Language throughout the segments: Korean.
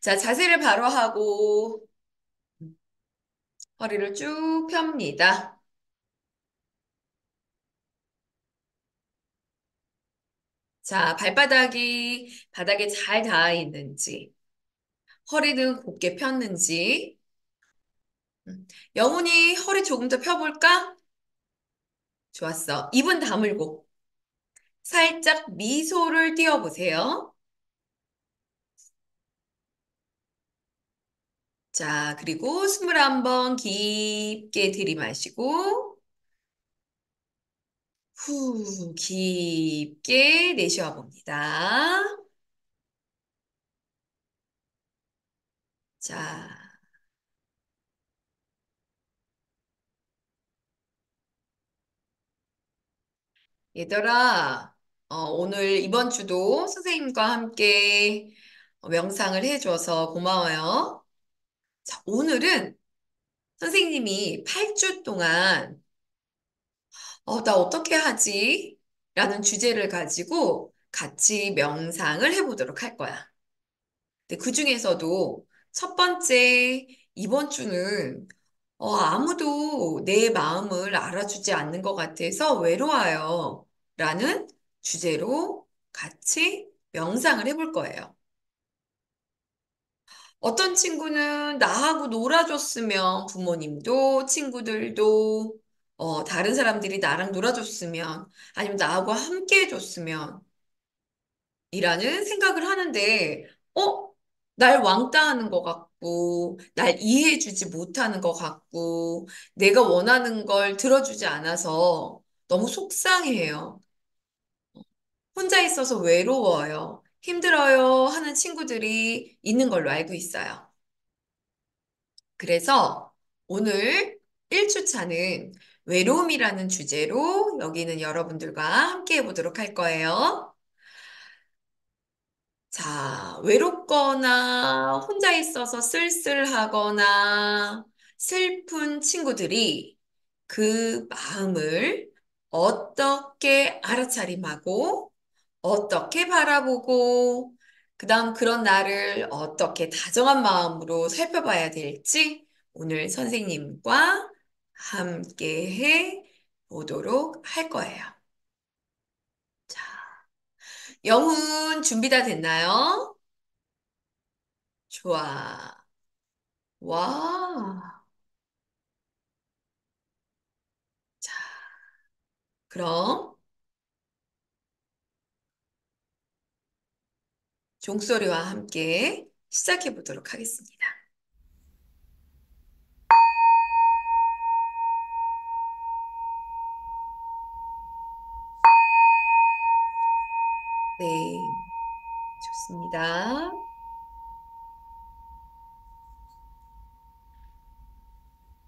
자, 자세를 바로 하고 허리를 쭉 펴니다. 자, 발바닥이 바닥에 잘 닿아 있는지, 허리는 곧게 폈는지, 영훈이 허리 조금 더 펴볼까? 좋았어. 입은 다물고 살짝 미소를 띄워보세요. 자, 그리고 숨을 한번 깊게 들이마시고, 후, 깊게 내쉬어 봅니다. 자, 얘들아, 오늘 이번 주도 선생님과 함께 명상을 해줘서 고마워요. 자, 오늘은 선생님이 8주 동안, 나 어떻게 하지? 라는 주제를 가지고 같이 명상을 해보도록 할 거야. 근데 그 중에서도 첫 번째, 이번 주는 아무도 내 마음을 알아주지 않는 것 같아서 외로워요. 라는 주제로 같이 명상을 해볼 거예요. 어떤 친구는 나하고 놀아줬으면 부모님도 친구들도 다른 사람들이 나랑 놀아줬으면 아니면 나하고 함께 해줬으면 이라는 생각을 하는데 날 왕따하는 것 같고 날 이해해주지 못하는 것 같고 내가 원하는 걸 들어주지 않아서 너무 속상해요. 혼자 있어서 외로워요. 힘들어요 하는 친구들이 있는 걸로 알고 있어요. 그래서 오늘 1주차는 외로움이라는 주제로 여기는 여러분들과 함께 해보도록 할 거예요. 자, 외롭거나 혼자 있어서 쓸쓸하거나 슬픈 친구들이 그 마음을 어떻게 알아차림하고 어떻게 바라보고 그다음 그런 나를 어떻게 다정한 마음으로 살펴봐야 될지 오늘 선생님과 함께 해 보도록 할 거예요. 자, 영훈 준비 다 됐나요? 좋아. 와. 자, 그럼 종소리와 함께 시작해 보도록 하겠습니다. 네, 좋습니다.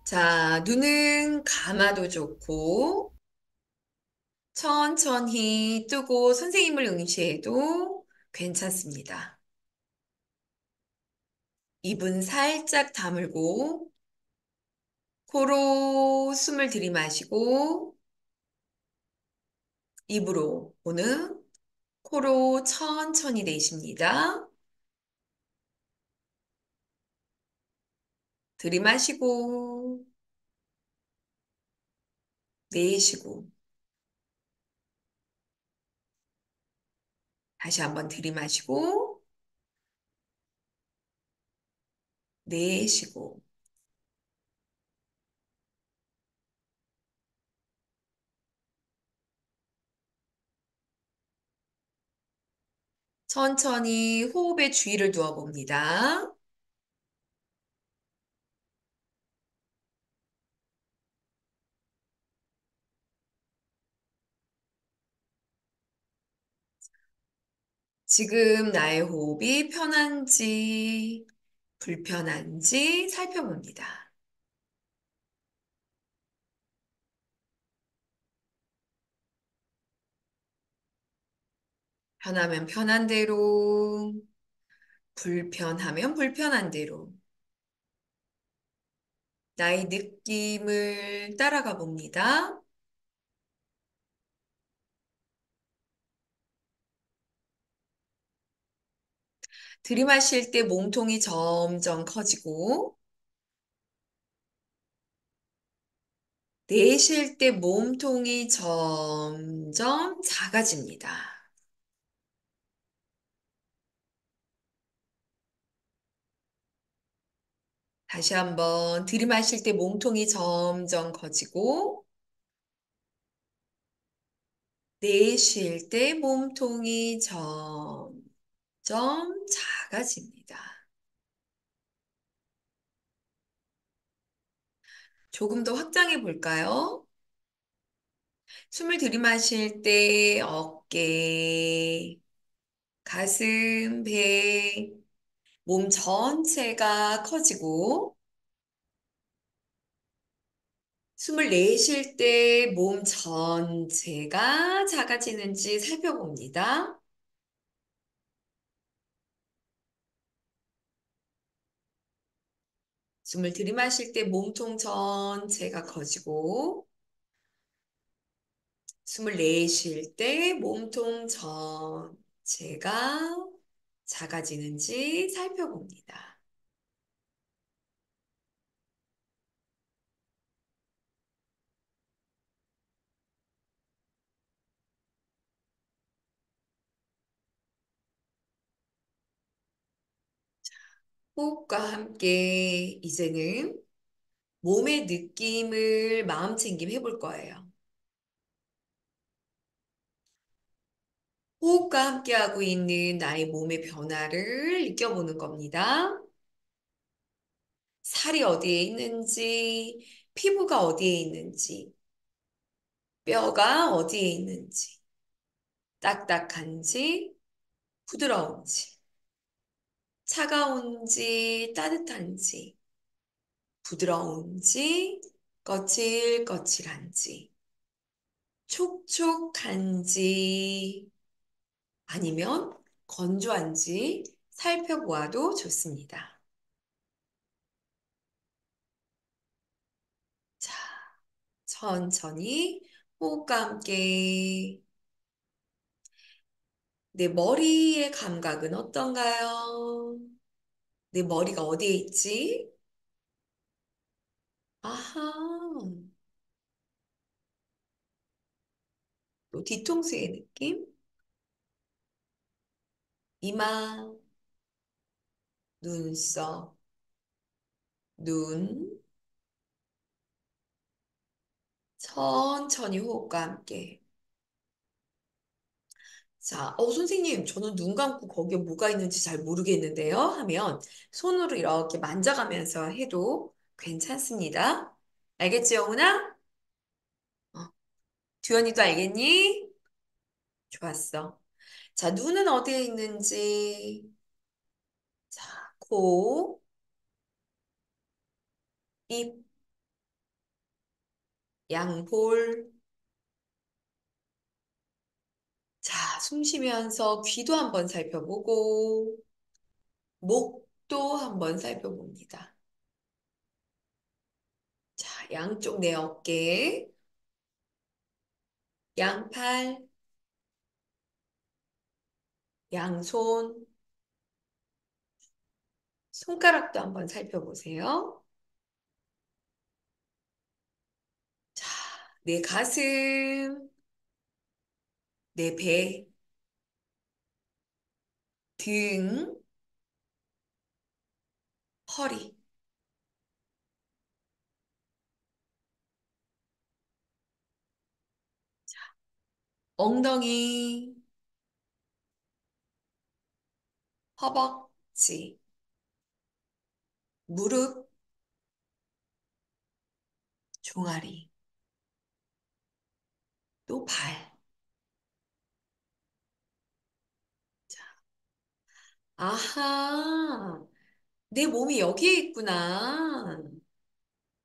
자, 눈은 감아도 좋고, 천천히 뜨고 선생님을 응시해도 괜찮습니다. 입은 살짝 다물고, 코로 숨을 들이마시고, 입으로 오는 코로 천천히 내쉽니다. 들이마시고, 내쉬고, 다시 한번 들이마시고, 내쉬고, 천천히 호흡에 주의를 두어 봅니다. 지금 나의 호흡이 편한지, 불편한지 살펴봅니다. 편하면 편한 대로, 불편하면 불편한 대로, 나의 느낌을 따라가 봅니다. 들이마실 때 몸통이 점점 커지고, 내쉴 때 몸통이 점점 작아집니다. 다시 한번 들이마실 때 몸통이 점점 커지고, 내쉴 때 몸통이 점점 작아집니다. 조금 더 확장해 볼까요? 숨을 들이마실 때 어깨, 가슴, 배, 몸 전체가 커지고, 숨을 내쉴 때 몸 전체가 작아지는지 살펴봅니다. 숨을 들이마실 때 몸통 전체가 커지고, 숨을 내쉴 때 몸통 전체가 작아지는지 살펴봅니다. 호흡과 함께 이제는 몸의 느낌을 마음챙김 해볼 거예요. 호흡과 함께하고 있는 나의 몸의 변화를 느껴보는 겁니다. 살이 어디에 있는지, 피부가 어디에 있는지, 뼈가 어디에 있는지, 딱딱한지, 부드러운지, 차가운지, 따뜻한지, 부드러운지, 거칠거칠한지, 촉촉한지, 아니면 건조한지 살펴보아도 좋습니다. 자, 천천히 호흡과 함께 내 머리의 감각은 어떤가요? 내 머리가 어디에 있지? 아하, 또 뒤통수의 느낌? 이마, 눈썹, 눈, 천천히 호흡과 함께. 자, 선생님, 저는 눈 감고 거기에 뭐가 있는지 잘 모르겠는데요. 하면 손으로 이렇게 만져가면서 해도 괜찮습니다. 알겠지, 영훈아? 어, 듀연이도 알겠니? 좋았어. 자, 눈은 어디에 있는지. 자, 코, 입, 양볼. 자, 숨 쉬면서 귀도 한번 살펴보고, 목도 한번 살펴봅니다. 자, 양쪽 내 어깨, 양팔, 양손, 손가락도 한번 살펴보세요. 자, 내 가슴, 내 배, 등, 허리, 엉덩이, 허벅지, 무릎, 종아리, 또 발. 자, 아하, 내 몸이 여기에 있구나.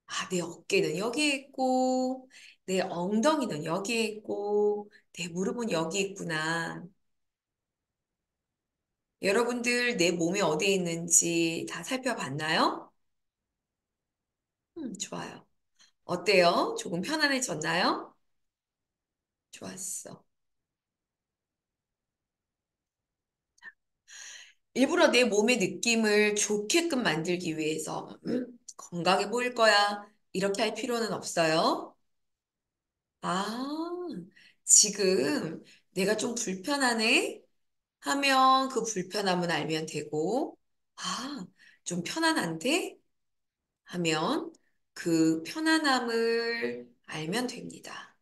아, 내 어깨는 여기에 있고, 내 엉덩이는 여기에 있고, 내 무릎은 여기 있구나. 여러분들 내 몸이 어디에 있는지 다 살펴봤나요? 좋아요. 어때요? 조금 편안해졌나요? 좋았어. 일부러 내 몸의 느낌을 좋게끔 만들기 위해서 건강해 보일 거야. 이렇게 할 필요는 없어요. 아, 지금 내가 좀 불편하네? 하면 그 불편함은 알면 되고, 아, 좀 편안한데? 하면 그 편안함을 알면 됩니다.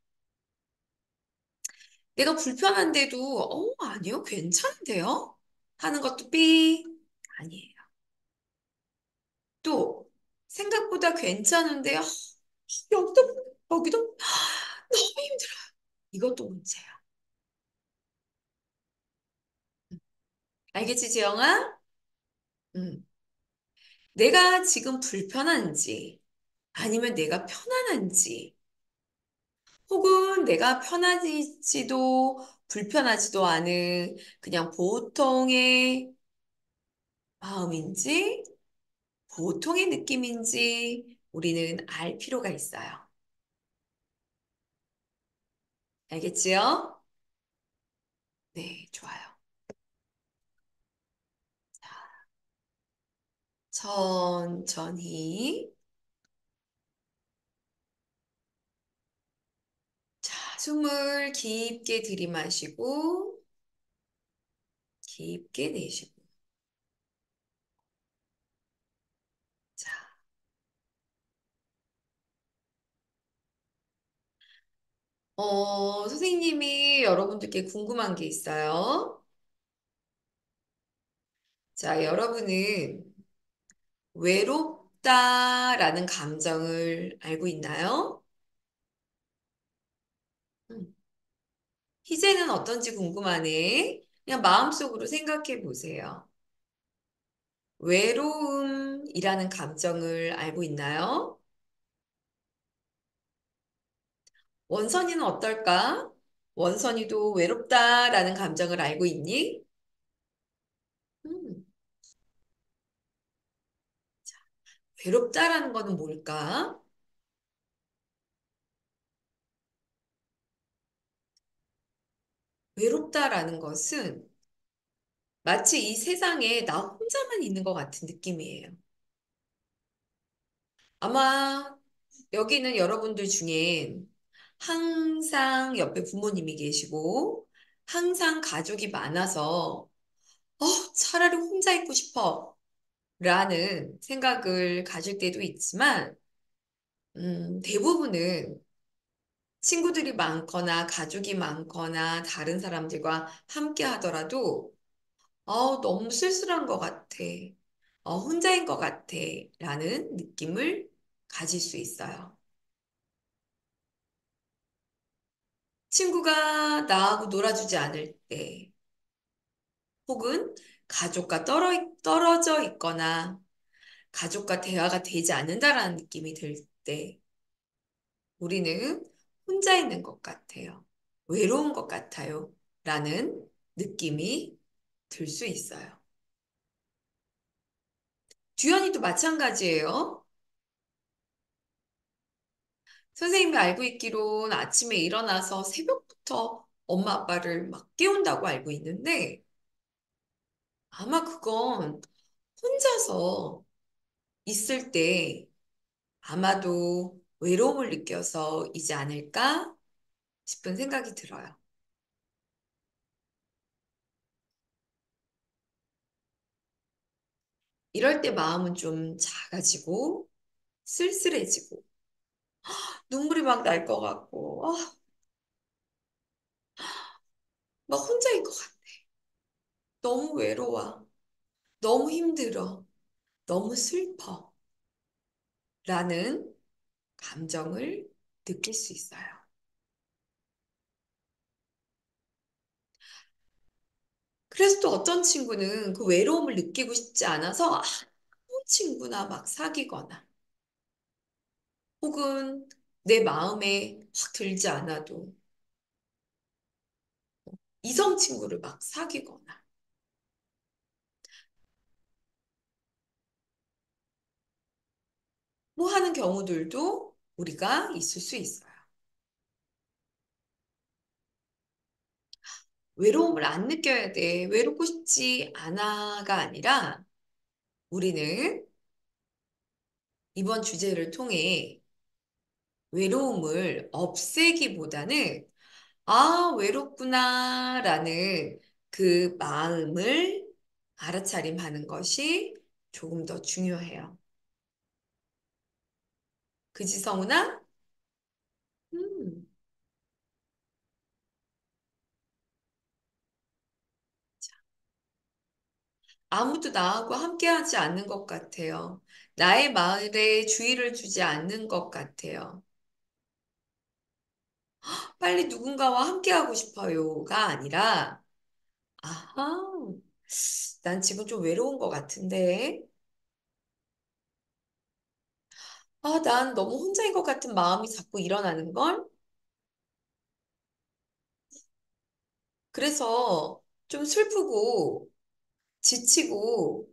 내가 불편한데도, 아니요, 괜찮은데요? 하는 것도 삐, 아니에요. 또, 생각보다 괜찮은데, 여기도, 너무 힘들어요. 이것도 문제야. 알겠지, 지영아? 음. 내가 지금 불편한지, 아니면 내가 편안한지, 혹은 내가 편하지도 불편하지도 않은 그냥 보통의 마음인지, 보통의 느낌인지 우리는 알 필요가 있어요. 알겠지요? 네, 좋아요. 천천히. 자, 숨을 깊게 들이마시고, 깊게 내쉬고. 자, 선생님이 여러분들께 궁금한 게 있어요. 자, 여러분은 외롭다라는 감정을 알고 있나요? 음, 희재는 어떤지 궁금하네. 그냥 마음속으로 생각해 보세요. 외로움이라는 감정을 알고 있나요? 원선이는 어떨까? 원선이도 외롭다라는 감정을 알고 있니? 음, 외롭다라는 거는 뭘까? 외롭다라는 것은 마치 이 세상에 나 혼자만 있는 것 같은 느낌이에요. 아마 여기는 여러분들 중엔 항상 옆에 부모님이 계시고 항상 가족이 많아서 차라리 혼자 있고 싶어 라는 생각을 가질 때도 있지만 대부분은 친구들이 많거나 가족이 많거나 다른 사람들과 함께 하더라도 너무 쓸쓸한 것 같아. 혼자인 것 같아. 라는 느낌을 가질 수 있어요. 친구가 나하고 놀아주지 않을 때, 혹은 가족과 떨어져 있거나 가족과 대화가 되지 않는다라는 느낌이 들 때, 우리는 혼자 있는 것 같아요. 외로운 것 같아요. 라는 느낌이 들 수 있어요. 주연이도 마찬가지예요. 선생님이 알고 있기론 아침에 일어나서 새벽부터 엄마 아빠를 막 깨운다고 알고 있는데 아마 그건 혼자서 있을 때 아마도 외로움을 느껴서이지 않을까 싶은 생각이 들어요. 이럴 때 마음은 좀 작아지고 쓸쓸해지고 눈물이 막 날 것 같고 막 혼자인 것 같아. 너무 외로워. 너무 힘들어. 너무 슬퍼. 라는 감정을 느낄 수 있어요. 그래서 또 어떤 친구는 그 외로움을 느끼고 싶지 않아서 아무 친구나 막 사귀거나 혹은 내 마음에 확 들지 않아도 이성 친구를 막 사귀거나 뭐 하는 경우들도 우리가 있을 수 있어요. 외로움을 안 느껴야 돼. 외롭고 싶지 않아가 아니라 우리는 이번 주제를 통해 외로움을 없애기보다는 아, 외롭구나라는 그 마음을 알아차림하는 것이 조금 더 중요해요. 그지, 성훈아? 음, 아무도 나하고 함께하지 않는 것 같아요. 나의 말에 주의를 주지 않는 것 같아요. 빨리 누군가와 함께하고 싶어요가 아니라, 아하, 난 지금 좀 외로운 것 같은데. 아, 난 너무 혼자인 것 같은 마음이 자꾸 일어나는 걸? 그래서 좀 슬프고 지치고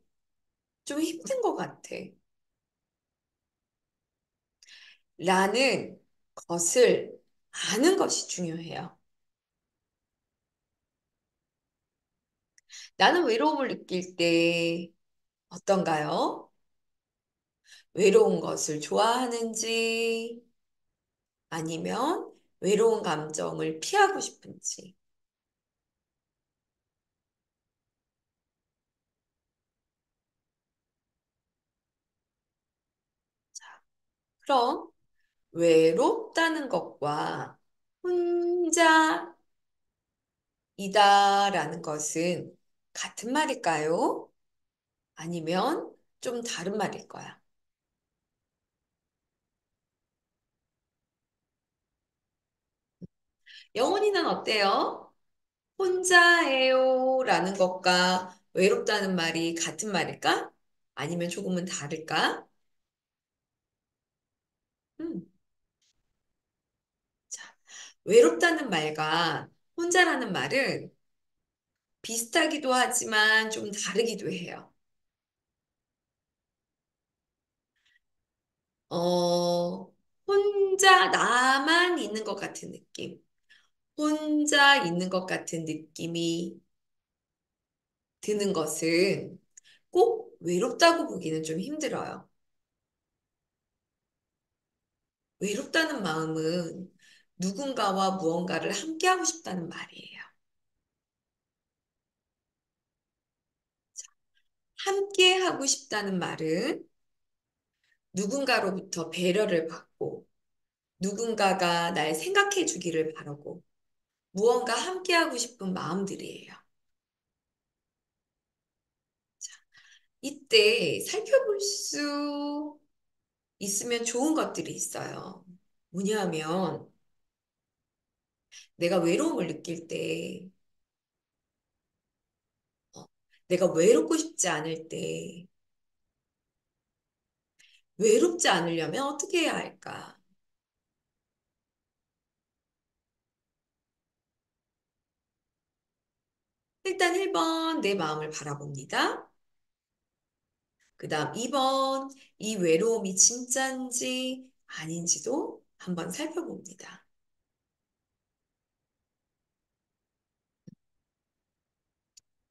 좀 힘든 것 같아. 라는 것을 아는 것이 중요해요. 나는 외로움을 느낄 때 어떤가요? 외로운 것을 좋아하는지 아니면 외로운 감정을 피하고 싶은지. 그럼 외롭다는 것과 혼자이다라는 것은 같은 말일까요? 아니면 좀 다른 말일 거야. 영훈이는 어때요? 혼자예요 라는 것과 외롭다는 말이 같은 말일까? 아니면 조금은 다를까? 음, 자, 외롭다는 말과 혼자라는 말은 비슷하기도 하지만 좀 다르기도 해요. 혼자 나만 있는 것 같은 느낌. 혼자 있는 것 같은 느낌이 드는 것은 꼭 외롭다고 보기는 좀 힘들어요. 외롭다는 마음은 누군가와 무언가를 함께하고 싶다는 말이에요. 함께하고 싶다는 말은 누군가로부터 배려를 받고 누군가가 날 생각해 주기를 바라고 무언가 함께하고 싶은 마음들이에요. 이때 살펴볼 수 있으면 좋은 것들이 있어요. 뭐냐면 내가 외로움을 느낄 때, 어, 내가 외롭고 싶지 않을 때, 외롭지 않으려면 어떻게 해야 할까? 일단 1번 내 마음을 바라봅니다. 그 다음 2번 이 외로움이 진짠지 아닌지도 한번 살펴봅니다.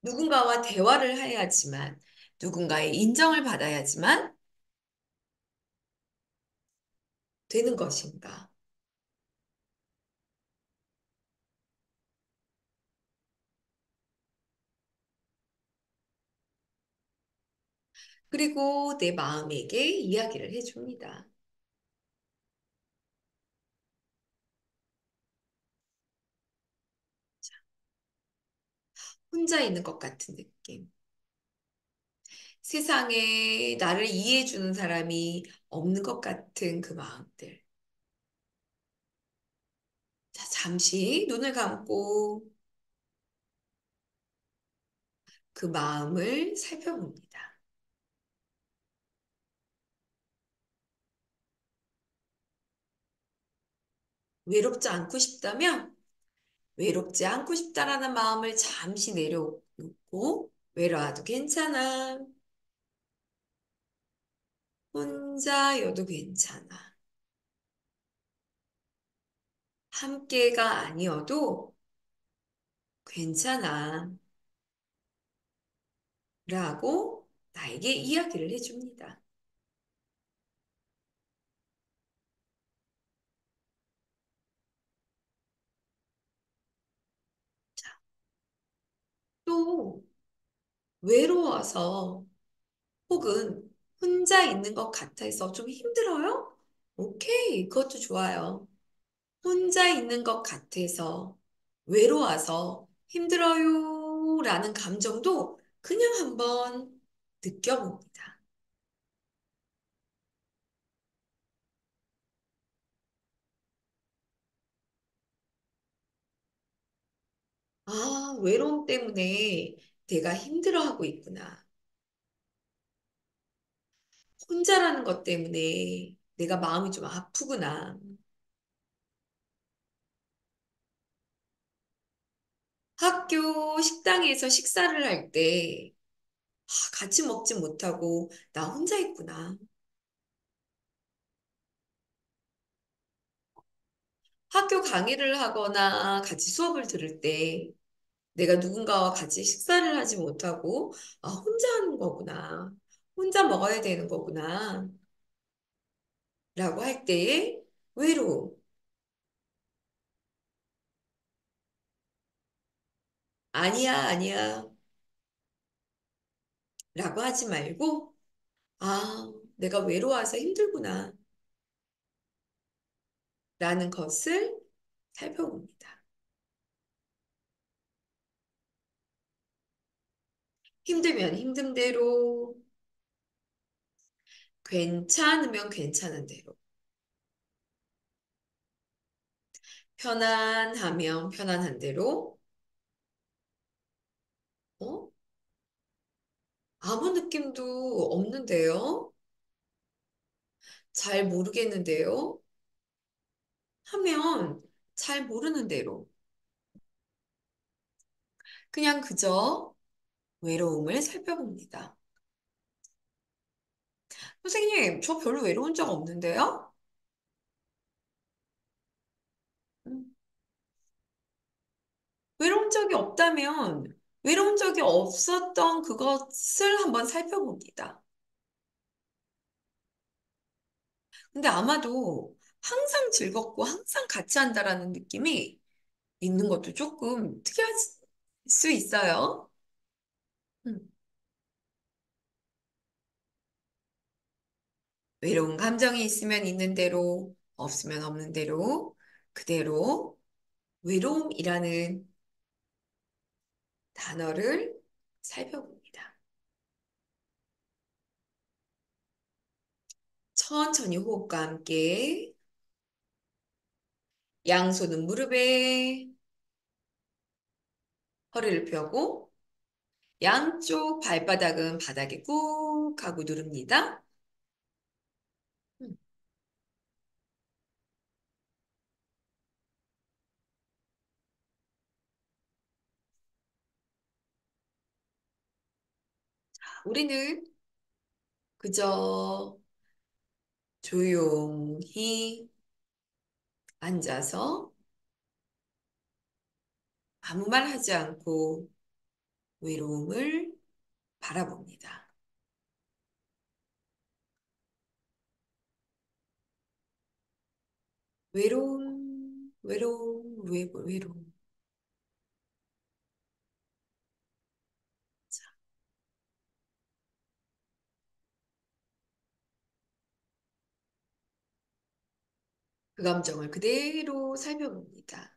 누군가와 대화를 해야지만, 누군가의 인정을 받아야지만 되는 것인가? 그리고 내 마음에게 이야기를 해줍니다. 혼자 있는 것 같은 느낌. 세상에 나를 이해해주는 사람이 없는 것 같은 그 마음들. 자, 잠시 눈을 감고 그 마음을 살펴봅니다. 외롭지 않고 싶다면 외롭지 않고 싶다라는 마음을 잠시 내려놓고 외로워도 괜찮아. 혼자여도 괜찮아. 함께가 아니어도 괜찮아. 라고 나에게 이야기를 해줍니다. 또 외로워서 혹은 혼자 있는 것 같아서 좀 힘들어요? 오케이, 그것도 좋아요. 혼자 있는 것 같아서 외로워서 힘들어요 라는 감정도 그냥 한번 느껴봅니다. 아, 외로움 때문에 내가 힘들어하고 있구나. 혼자라는 것 때문에 내가 마음이 좀 아프구나. 학교 식당에서 식사를 할 때 같이 먹지 못하고 나 혼자 있구나. 학교 강의를 하거나 같이 수업을 들을 때 내가 누군가와 같이 식사를 하지 못하고 혼자 하는 거구나. 혼자 먹어야 되는 거구나. 라고 할 때의 외로움. 아니야, 아니야. 라고 하지 말고 내가 외로워서 힘들구나. 라는 것을 살펴봅니다. 힘들면 힘든 대로, 괜찮으면 괜찮은 대로, 편안하면 편안한 대로, 어? 아무 느낌도 없는데요? 잘 모르겠는데요? 하면 잘 모르는 대로, 그냥 그저 외로움을 살펴봅니다. 선생님, 저 별로 외로운 적 없는데요? 음, 외로운 적이 없다면 외로운 적이 없었던 그것을 한번 살펴봅니다. 근데 아마도 항상 즐겁고 항상 같이 한다라는 느낌이 있는 것도 조금 특이할 수 있어요. 음, 외로운 감정이 있으면 있는 대로, 없으면 없는 대로, 그대로 외로움이라는 단어를 살펴봅니다. 천천히 호흡과 함께 양손은 무릎에 허리를 펴고 양쪽 발바닥은 바닥에 꾹 하고 누릅니다. 음, 우리는 그저 조용히 앉아서 아무 말 하지 않고 외로움을 바라봅니다. 외로움, 외로움, 외로움. 자, 그 감정을 그대로 살펴봅니다.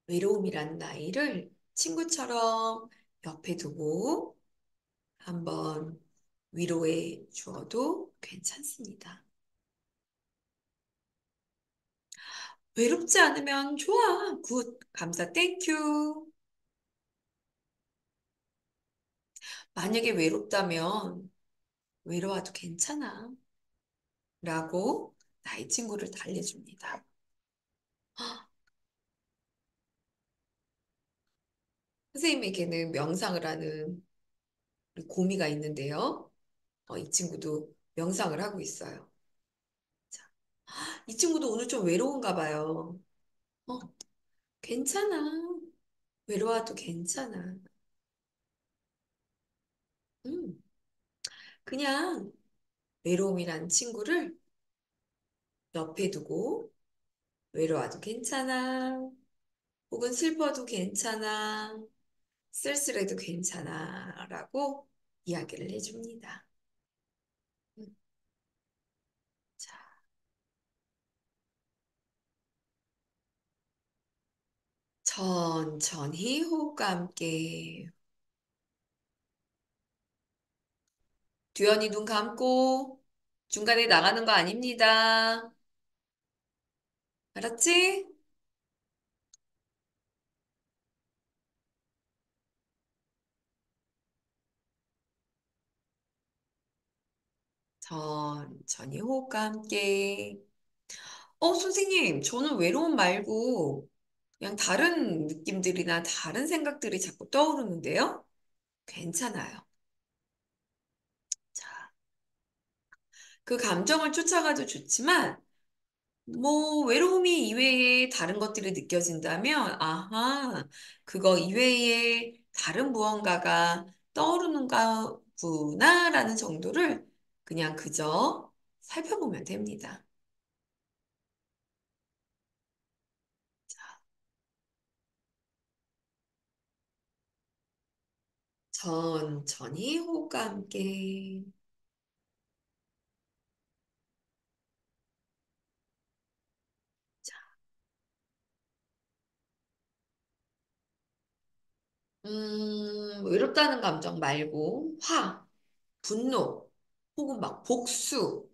외로움이라는 아이를 친구처럼 옆에 두고 한번 위로해 주어도 괜찮습니다. 외롭지 않으면 좋아. 굿. 감사. 땡큐. 만약에 외롭다면 외로워도 괜찮아. 라고 나의 친구를 달래줍니다. 선생님에게는 명상을 하는 우리 고미가 있는데요. 이 친구도 명상을 하고 있어요. 자, 이 친구도 오늘 좀 외로운가 봐요. 어, 괜찮아. 외로워도 괜찮아. 음, 그냥 외로움이란 친구를 옆에 두고 외로워도 괜찮아. 혹은 슬퍼도 괜찮아. 쓸쓸해도 괜찮아. 라고 이야기를 해줍니다. 음, 자, 천천히 호흡과 함께 듀연이 눈 감고 중간에 나가는 거 아닙니다. 알았지? 천천히 호흡과 함께. 선생님, 저는 외로움 말고 그냥 다른 느낌들이나 다른 생각들이 자꾸 떠오르는데요? 괜찮아요. 자, 그 감정을 쫓아가도 좋지만, 뭐, 외로움이 이외에 다른 것들이 느껴진다면, 아하, 그거 이외에 다른 무언가가 떠오르는가 보나라는 정도를 그냥 그저 살펴보면 됩니다. 천천히 호흡과 함께. 외롭다는 감정 말고, 분노, 혹은 막 복수,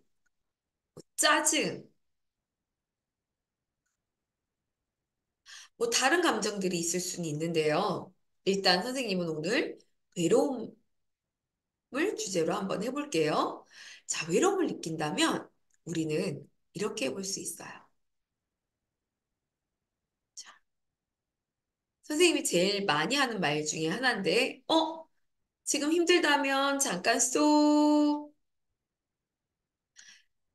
짜증, 뭐 다른 감정들이 있을 수는 있는데요. 일단 선생님은 오늘 외로움을 주제로 한번 해볼게요. 자, 외로움을 느낀다면 우리는 이렇게 해볼 수 있어요. 자, 선생님이 제일 많이 하는 말 중에 하나인데, 지금 힘들다면 잠깐 쏙.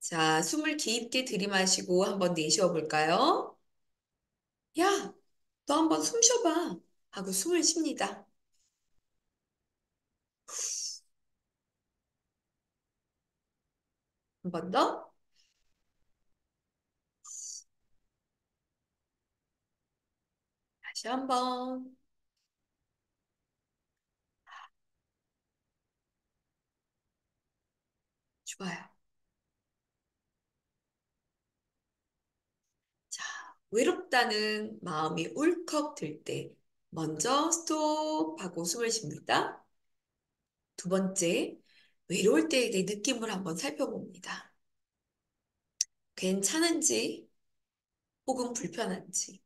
자, 숨을 깊게 들이마시고 한번 내쉬어 볼까요? 야, 너 한번 숨 쉬어봐. 하고 숨을 쉽니다. 한 번 더. 다시 한 번. 좋아요. 자, 외롭다는 마음이 울컥 들 때, 먼저 스톱 하고 숨을 쉽니다. 두 번째, 외로울 때의 내 느낌을 한번 살펴봅니다. 괜찮은지, 혹은 불편한지.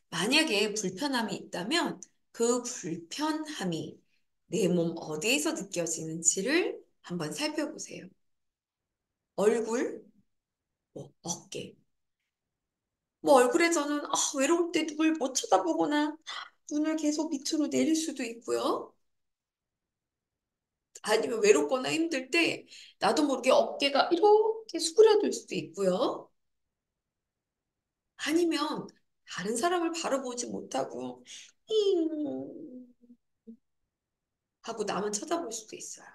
만약에 불편함이 있다면, 그 불편함이 내 몸 어디에서 느껴지는지를 한번 살펴보세요. 얼굴, 뭐 어깨. 뭐 얼굴에서는 외로울 때 누굴 못 쳐다보거나 눈을 계속 밑으로 내릴 수도 있고요. 아니면 외롭거나 힘들 때 나도 모르게 어깨가 이렇게 수그라들 수도 있고요. 아니면 다른 사람을 바로 보지 못하고 잉 하고 나만 쳐다볼 수도 있어요.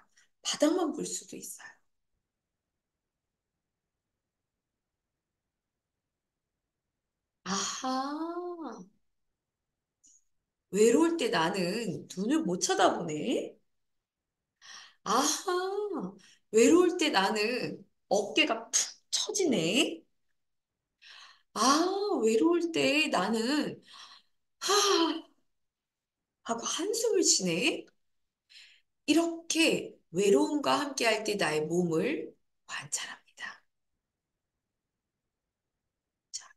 바닥만 볼 수도 있어요. 아하, 외로울 때 나는 눈을 못 쳐다보네. 아하, 외로울 때 나는 어깨가 푹 처지네. 아, 외로울 때 나는 하 하고 한숨을 쉬네. 이렇게 외로움과 함께할 때 나의 몸을 관찰합니다. 자,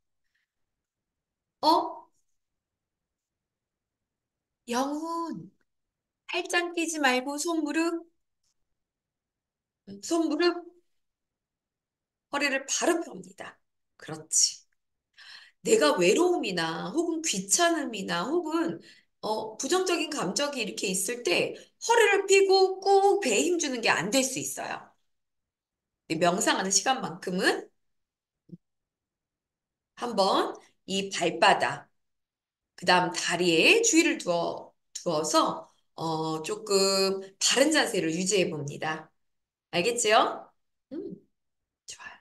어? 영훈, 팔짱 끼지 말고 손무릎, 손무릎, 허리를 바로 펴니다. 그렇지. 내가 외로움이나 혹은 귀찮음이나 혹은 부정적인 감정이 이렇게 있을 때 허리를 펴고 꾹 배에 힘주는 게 안 될 수 있어요. 명상하는 시간만큼은 한번 이 발바닥, 그 다음 다리에 주의를 두어서 조금 바른 자세를 유지해 봅니다. 알겠지요? 음, 좋아요.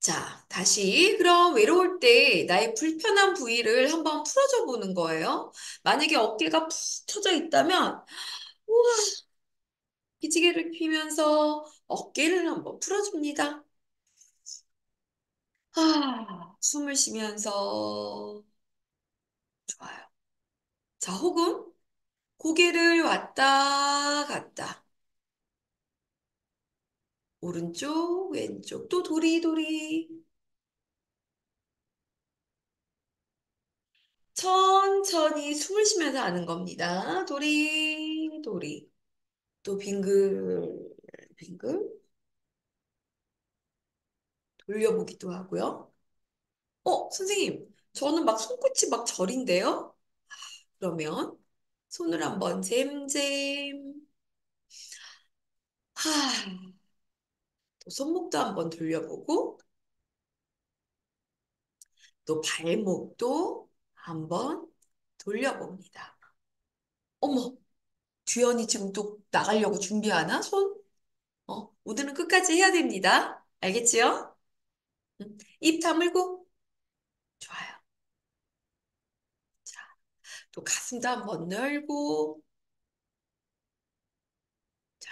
자, 다시 그럼 외로울 때 나의 불편한 부위를 한번 풀어줘 보는 거예요. 만약에 어깨가 푹 처져 있다면 우와, 기지개를 피면서 어깨를 한번 풀어줍니다. 숨을 쉬면서 좋아요. 자, 혹은 고개를 왔다 갔다 오른쪽, 왼쪽 또 도리도리 천천히 숨을 쉬면서 하는 겁니다. 도리도리 또 빙글 돌려보기도 하고요. 선생님, 저는 막 손끝이 막 저린데요? 그러면 손을 한번 잼잼, 하, 또 손목도 한번 돌려보고, 또 발목도 한번 돌려봅니다. 어머, 주연이 지금 또 나가려고 준비하나? 손? 오늘은 끝까지 해야 됩니다. 알겠지요? 입 다물고, 좋아요. 자, 또 가슴도 한번 열고, 자,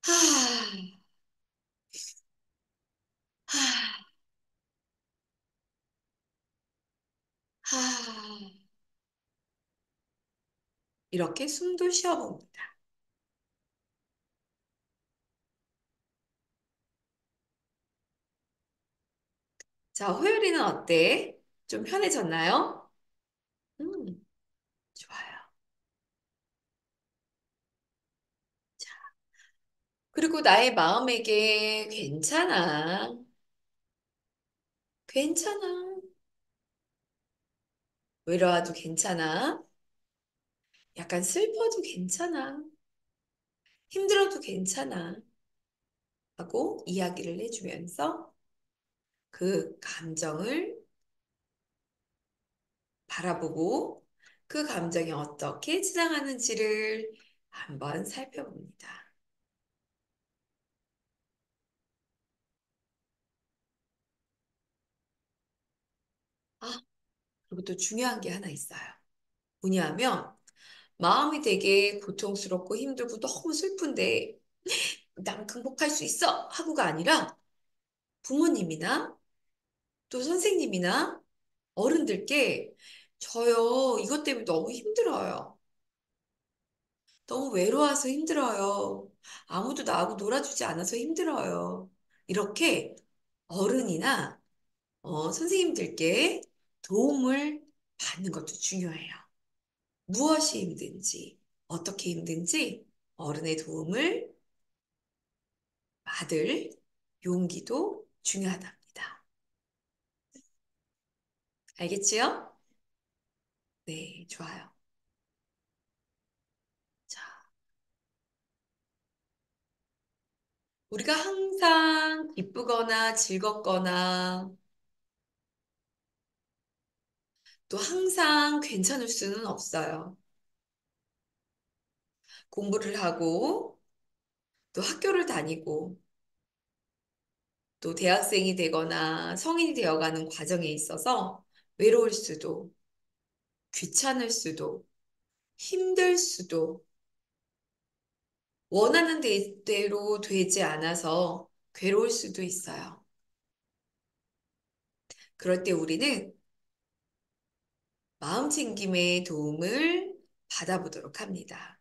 하, 하, 하. 이렇게 숨도 쉬어봅니다. 자, 호열이는 어때? 좀 편해졌나요? 음, 좋아요. 자, 그리고 나의 마음에게 괜찮아. 괜찮아. 외로워도 괜찮아. 약간 슬퍼도 괜찮아. 힘들어도 괜찮아. 하고 이야기를 해주면서 그 감정을 바라보고 그 감정이 어떻게 지나가는지를 한번 살펴봅니다. 아, 그리고 또 중요한 게 하나 있어요. 뭐냐면 마음이 되게 고통스럽고 힘들고 너무 슬픈데 난 극복할 수 있어! 하고가 아니라 부모님이나 또 선생님이나 어른들께 저요, 이것 때문에 너무 힘들어요. 너무 외로워서 힘들어요. 아무도 나하고 놀아주지 않아서 힘들어요. 이렇게 어른이나 선생님들께 도움을 받는 것도 중요해요. 무엇이 힘든지, 어떻게 힘든지 어른의 도움을 받을 용기도 중요하답니다. 알겠지요? 네, 좋아요. 자, 우리가 항상 기쁘거나 즐겁거나 또 항상 괜찮을 수는 없어요. 공부를 하고 또 학교를 다니고 또 대학생이 되거나 성인이 되어가는 과정에 있어서 외로울 수도 귀찮을 수도 힘들 수도 원하는 대로 되지 않아서 괴로울 수도 있어요. 그럴 때 우리는 마음 챙김의 도움을 받아보도록 합니다.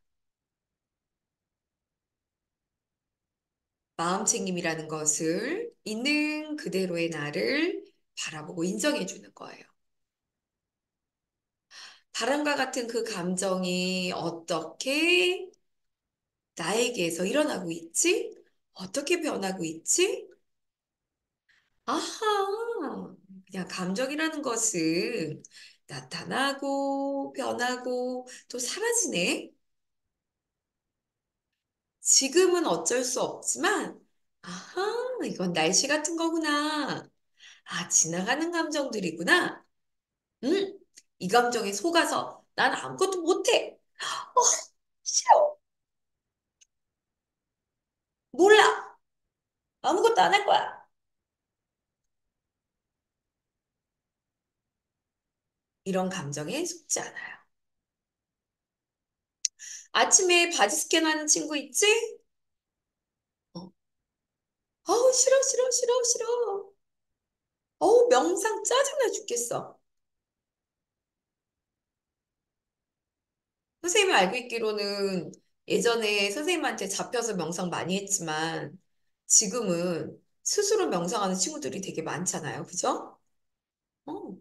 마음 챙김이라는 것을 있는 그대로의 나를 바라보고 인정해 주는 거예요. 바람과 같은 그 감정이 어떻게 나에게서 일어나고 있지? 어떻게 변하고 있지? 아하, 그냥 감정이라는 것은 나타나고 변하고 또 사라지네. 지금은 어쩔 수 없지만 아하, 이건 날씨 같은 거구나. 아, 지나가는 감정들이구나. 응? 이 감정에 속아서 난 아무것도 못해. 어, 싫어. 몰라. 아무것도 안 할 거야. 이런 감정에 속지 않아요. 아침에 바지 스캔하는 친구 있지? 어. 어우, 싫어, 싫어, 싫어, 싫어. 어우, 명상 짜증나 죽겠어. 선생님이 알고 있기로는 예전에 선생님한테 잡혀서 명상 많이 했지만 지금은 스스로 명상하는 친구들이 되게 많잖아요. 그죠? 어,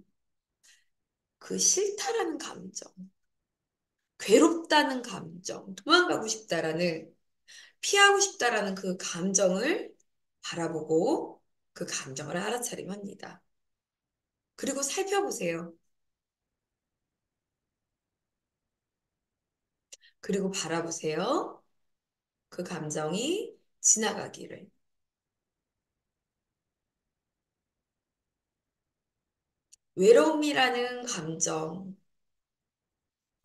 그 싫다라는 감정, 괴롭다는 감정, 도망가고 싶다라는, 피하고 싶다라는 그 감정을 바라보고 그 감정을 알아차림합니다. 그리고 살펴보세요. 그리고 바라보세요. 그 감정이 지나가기를. 외로움이라는 감정,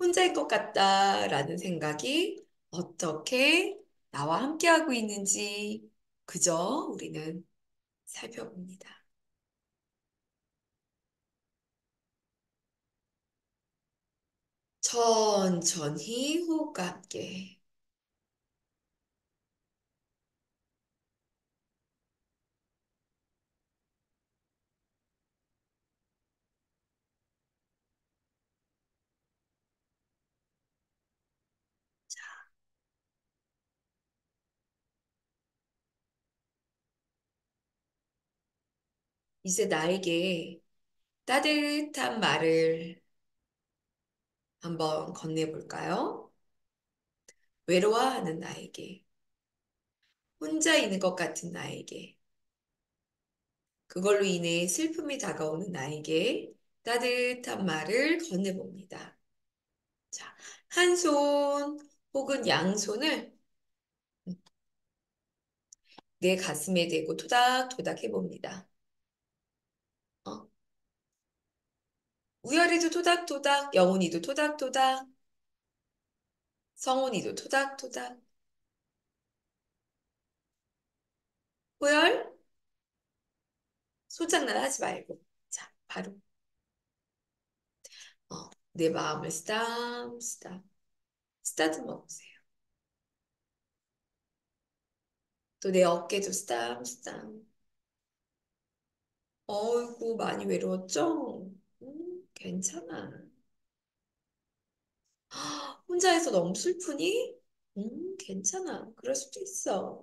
혼자인 것 같다라는 생각이 어떻게 나와 함께하고 있는지 그저 우리는 살펴봅니다. 천천히 호흡과 함께. 이제 나에게 따뜻한 말을 한번 건네볼까요? 외로워하는 나에게, 혼자 있는 것 같은 나에게, 그걸로 인해 슬픔이 다가오는 나에게 따뜻한 말을 건네봅니다. 자, 한 손 혹은 양손을 내 가슴에 대고 토닥토닥 해봅니다. 어? 우열이도 토닥토닥, 영훈이도 토닥토닥, 성훈이도 토닥토닥. 우열, 소장난 하지 말고. 자, 바로 내 마음을 쓰담 쓰담 쓰다듬어 보세요. 또 내 어깨도 쓰담 쓰담. 어이구, 많이 외로웠죠? 괜찮아. 혼자해서 너무 슬프니? 괜찮아. 그럴 수도 있어.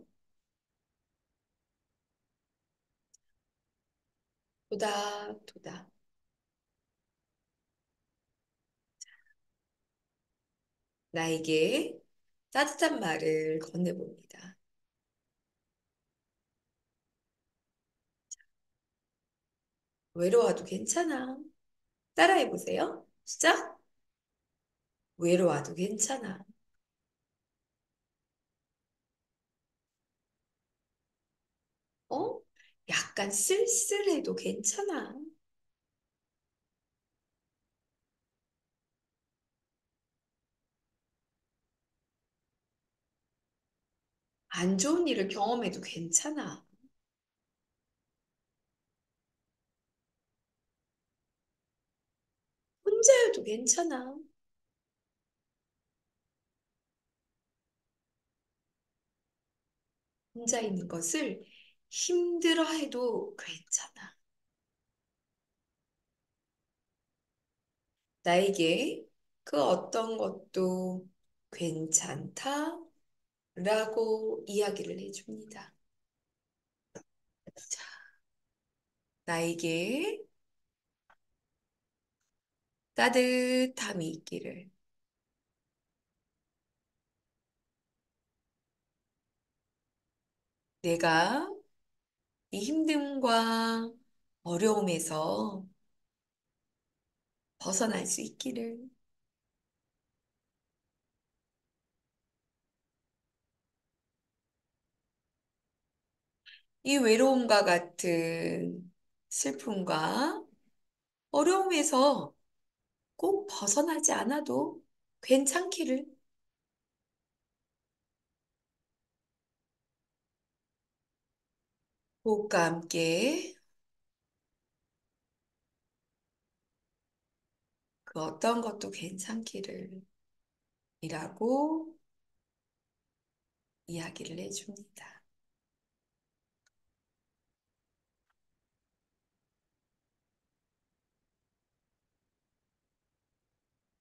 토닥토닥. 나에게 따뜻한 말을 건네봅니다. 외로워도 괜찮아. 따라해보세요. 시작. 외로워도 괜찮아. 어? 약간 쓸쓸해도 괜찮아. 안 좋은 일을 경험해도 괜찮아. 혼자여도 괜찮아. 혼자 있는 것을 힘들어해도 괜찮아. 나에게 그 어떤 것도 괜찮다 라고 이야기를 해줍니다. 자, 나에게 따뜻함이 있기를. 내가 이 힘듦과 어려움에서 벗어날 수 있기를. 이 외로움과 같은 슬픔과 어려움에서 꼭 벗어나지 않아도 괜찮기를. 호흡과 함께 그 어떤 것도 괜찮기를 이라고 이야기를 해줍니다.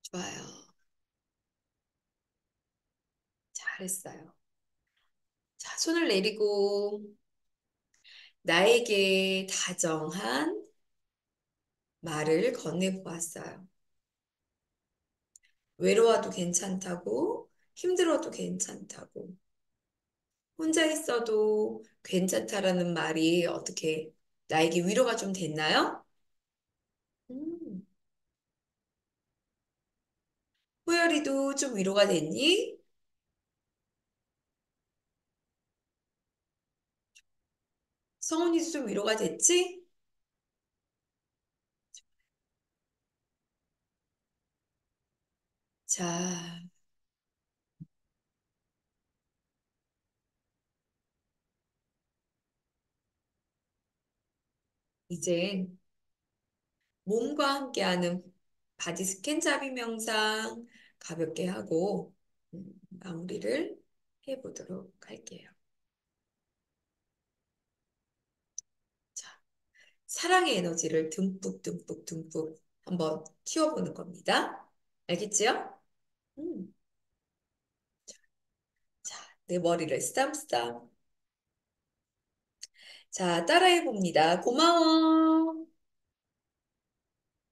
좋아요. 잘했어요. 자, 손을 내리고 나에게 다정한 말을 건네보았어요. 외로워도 괜찮다고, 힘들어도 괜찮다고, 혼자 있어도 괜찮다라는 말이 어떻게 나에게 위로가 좀 됐나요? 음, 호열이도 좀 위로가 됐니? 성훈이도 좀 위로가 됐지? 자, 이제 몸과 함께하는 바디 스캔 잡이 명상 가볍게 하고 마무리를 해보도록 할게요. 자, 사랑의 에너지를 듬뿍 듬뿍 듬뿍 한번 키워보는 겁니다. 알겠지요? 음, 자, 내 머리를 쓰담쓰담. 자, 따라해 봅니다. 고마워.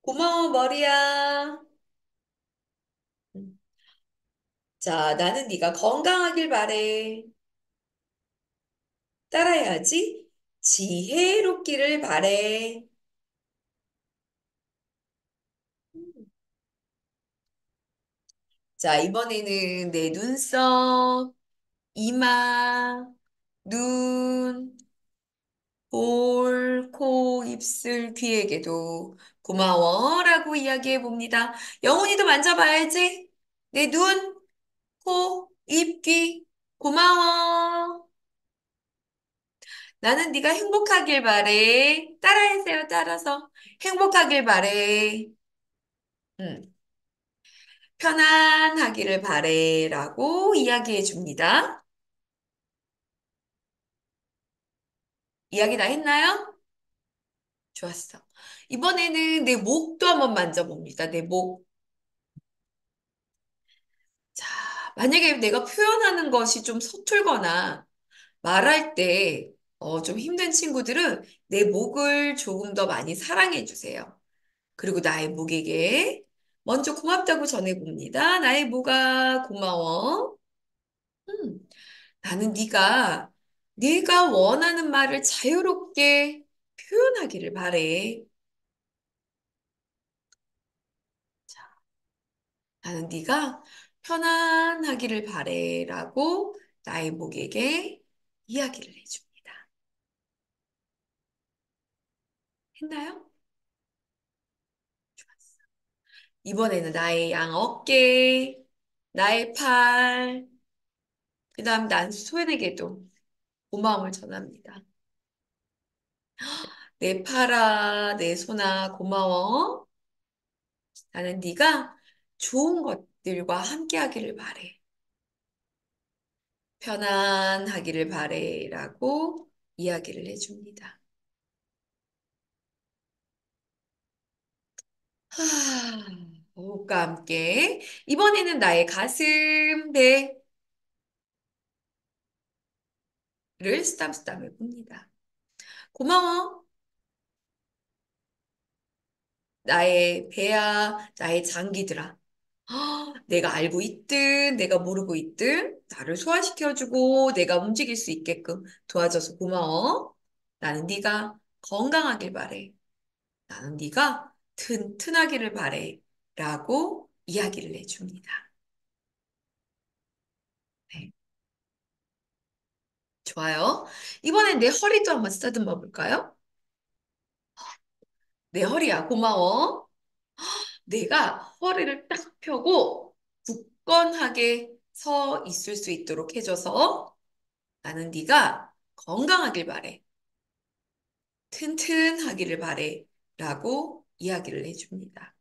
고마워, 머리야. 음, 자, 나는 네가 건강하길 바래. 따라해야지. 지혜롭기를 바래. 자, 이번에는 내 눈썹, 이마, 눈, 볼, 코, 입술, 귀에게도 고마워라고 이야기해 봅니다. 영훈이도 만져봐야지. 내 눈, 코, 입, 귀, 고마워. 나는 네가 행복하길 바래. 따라해세요, 따라서. 행복하길 바래. 음, 편안하기를 바래라고 이야기해 줍니다. 이야기 다 했나요? 좋았어. 이번에는 내 목도 한번 만져봅니다. 내 목. 자, 만약에 내가 표현하는 것이 좀 서툴거나 말할 때 좀 힘든 친구들은 내 목을 조금 더 많이 사랑해 주세요. 그리고 나의 목에게 먼저 고맙다고 전해봅니다. 나의 목아 고마워. 음, 나는 네가 원하는 말을 자유롭게 표현하기를 바래. 나는 네가 편안하기를 바래라고 나의 목에게 이야기를 해줍니다. 했나요? 이번에는 나의 양 어깨, 나의 팔, 그 다음 난 소연에게도 고마움을 전합니다. 내 팔아, 내 손아, 고마워. 나는 네가 좋은 것들과 함께하기를 바래. 편안하기를 바래라고 이야기를 해줍니다. 하, 호흡과 함께 이번에는 나의 가슴, 배를 쓰담쓰담 해봅니다. 고마워. 나의 배야, 나의 장기들아. 내가 알고 있든 내가 모르고 있든 나를 소화시켜주고 내가 움직일 수 있게끔 도와줘서 고마워. 나는 네가 건강하길 바래. 나는 네가 튼튼하기를 바래. 라고 이야기를 해줍니다. 네. 좋아요. 이번엔 내 허리도 한번 쓰다듬어 볼까요? 내 허리야, 고마워. 내가 허리를 딱 펴고 굳건하게 서 있을 수 있도록 해줘서 나는 네가 건강하길 바래. 튼튼하기를 바래. 라고 이야기를 해줍니다.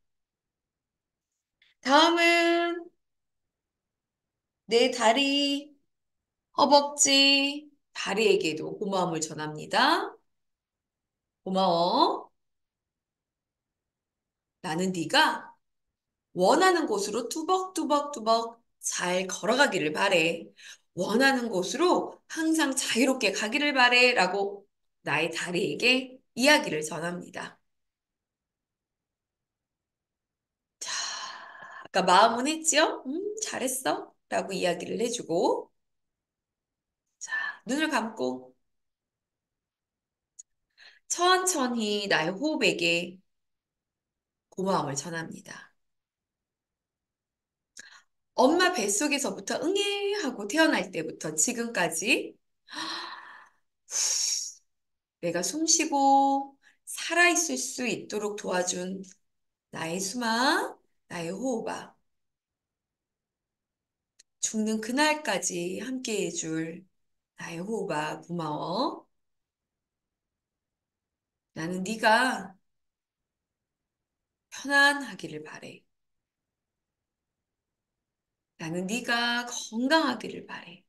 다음은 내 다리, 허벅지, 다리에게도 고마움을 전합니다. 고마워. 나는 네가 원하는 곳으로 뚜벅뚜벅뚜벅 잘 걸어가기를 바래. 원하는 곳으로 항상 자유롭게 가기를 바래. 라고 나의 다리에게 이야기를 전합니다. 자, 아까 마음은 했지요? 잘했어. 라고 이야기를 해주고, 자, 눈을 감고 천천히 나의 호흡에게 고마움을 전합니다. 엄마 뱃속에서부터 응애 하고 태어날 때부터 지금까지 내가 숨 쉬고 살아있을 수 있도록 도와준 나의 숨아, 나의 호흡아, 죽는 그날까지 함께 해줄 나의 호흡아, 고마워. 나는 네가 편안하기를 바래. 나는 네가 건강하기를 바래.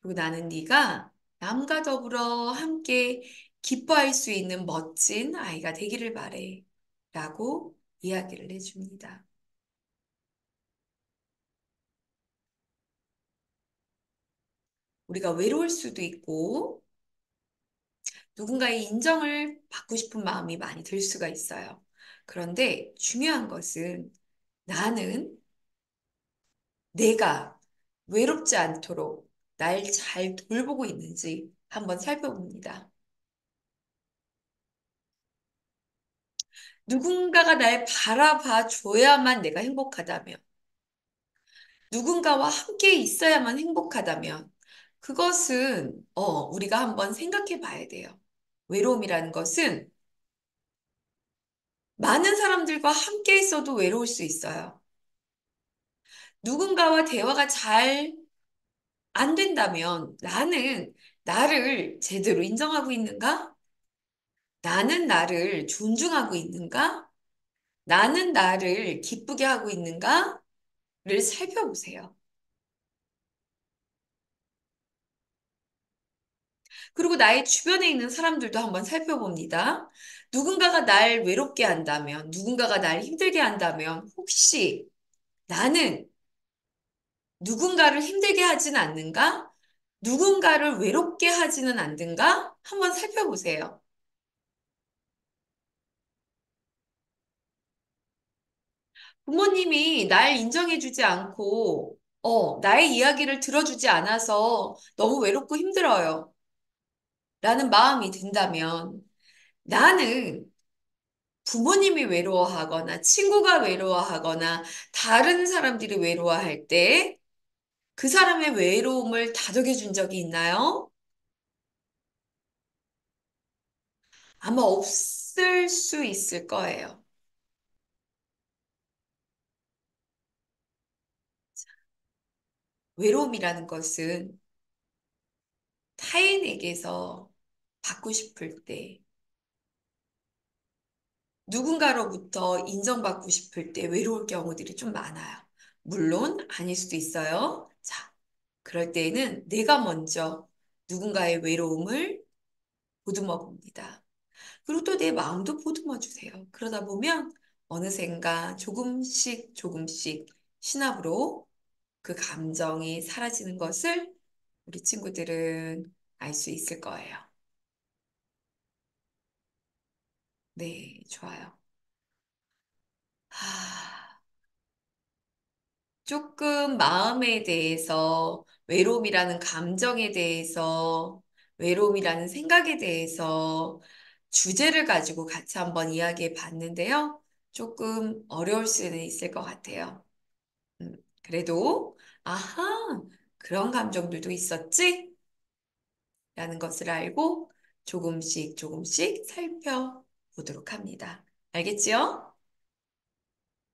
그리고 나는 네가 남과 더불어 함께 기뻐할 수 있는 멋진 아이가 되기를 바래. 라고 이야기를 해줍니다. 우리가 외로울 수도 있고, 누군가의 인정을 받고 싶은 마음이 많이 들 수가 있어요. 그런데 중요한 것은 나는 내가 외롭지 않도록 날 잘 돌보고 있는지 한번 살펴봅니다. 누군가가 날 바라봐 줘야만 내가 행복하다면, 누군가와 함께 있어야만 행복하다면, 그것은, 우리가 한번 생각해 봐야 돼요. 외로움이라는 것은 많은 사람들과 함께 있어도 외로울 수 있어요. 누군가와 대화가 잘 안 된다면 나는 나를 제대로 인정하고 있는가? 나는 나를 존중하고 있는가? 나는 나를 기쁘게 하고 있는가?를 살펴보세요. 그리고 나의 주변에 있는 사람들도 한번 살펴봅니다. 누군가가 날 외롭게 한다면, 누군가가 날 힘들게 한다면, 혹시 나는 누군가를 힘들게 하진 않는가? 누군가를 외롭게 하지는 않는가? 한번 살펴보세요. 부모님이 날 인정해주지 않고, 나의 이야기를 들어주지 않아서 너무 외롭고 힘들어요. 라는 마음이 든다면 나는 부모님이 외로워하거나 친구가 외로워하거나 다른 사람들이 외로워할 때 그 사람의 외로움을 다독여 준 적이 있나요? 아마 없을 수 있을 거예요. 외로움이라는 것은 타인에게서 받고 싶을 때, 누군가로부터 인정받고 싶을 때 외로울 경우들이 좀 많아요. 물론 아닐 수도 있어요. 자, 그럴 때에는 내가 먼저 누군가의 외로움을 보듬어 봅니다. 그리고 또 내 마음도 보듬어 주세요. 그러다 보면 어느샌가 조금씩 조금씩 신압으로 그 감정이 사라지는 것을 우리 친구들은 알 수 있을 거예요. 네, 좋아요. 하, 조금 마음에 대해서, 외로움이라는 감정에 대해서, 외로움이라는 생각에 대해서 주제를 가지고 같이 한번 이야기해 봤는데요. 조금 어려울 수는 있을 것 같아요. 그래도, 아하, 그런 감정들도 있었지? 라는 것을 알고 조금씩 조금씩 살펴보도록 합니다. 알겠지요?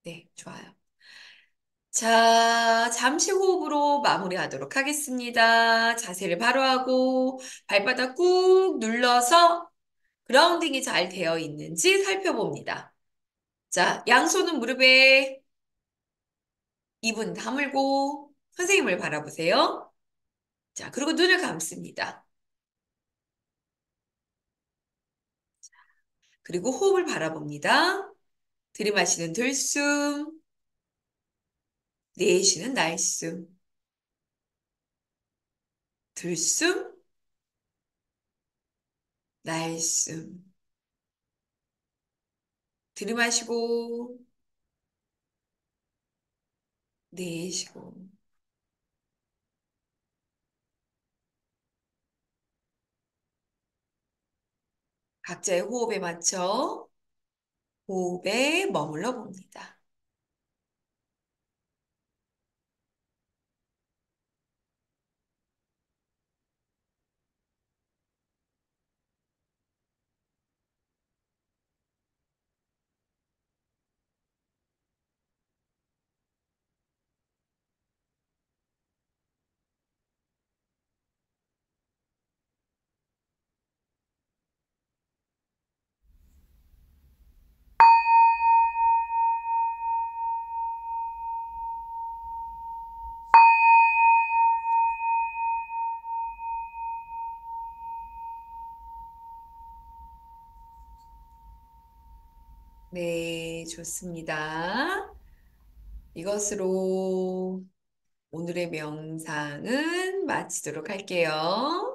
네, 좋아요. 자, 잠시 호흡으로 마무리하도록 하겠습니다. 자세를 바로 하고 발바닥 꾹 눌러서 그라운딩이 잘 되어 있는지 살펴봅니다. 자, 양손은 무릎에 입은 다물고 선생님을 바라보세요. 자, 그리고 눈을 감습니다. 그리고 호흡을 바라봅니다. 들이마시는 들숨, 내쉬는 날숨, 들숨, 날숨. 들이마시고, 내쉬고. 각자의 호흡에 맞춰 호흡에 머물러 봅니다. 네, 좋습니다. 이것으로 오늘의 명상은 마치도록 할게요.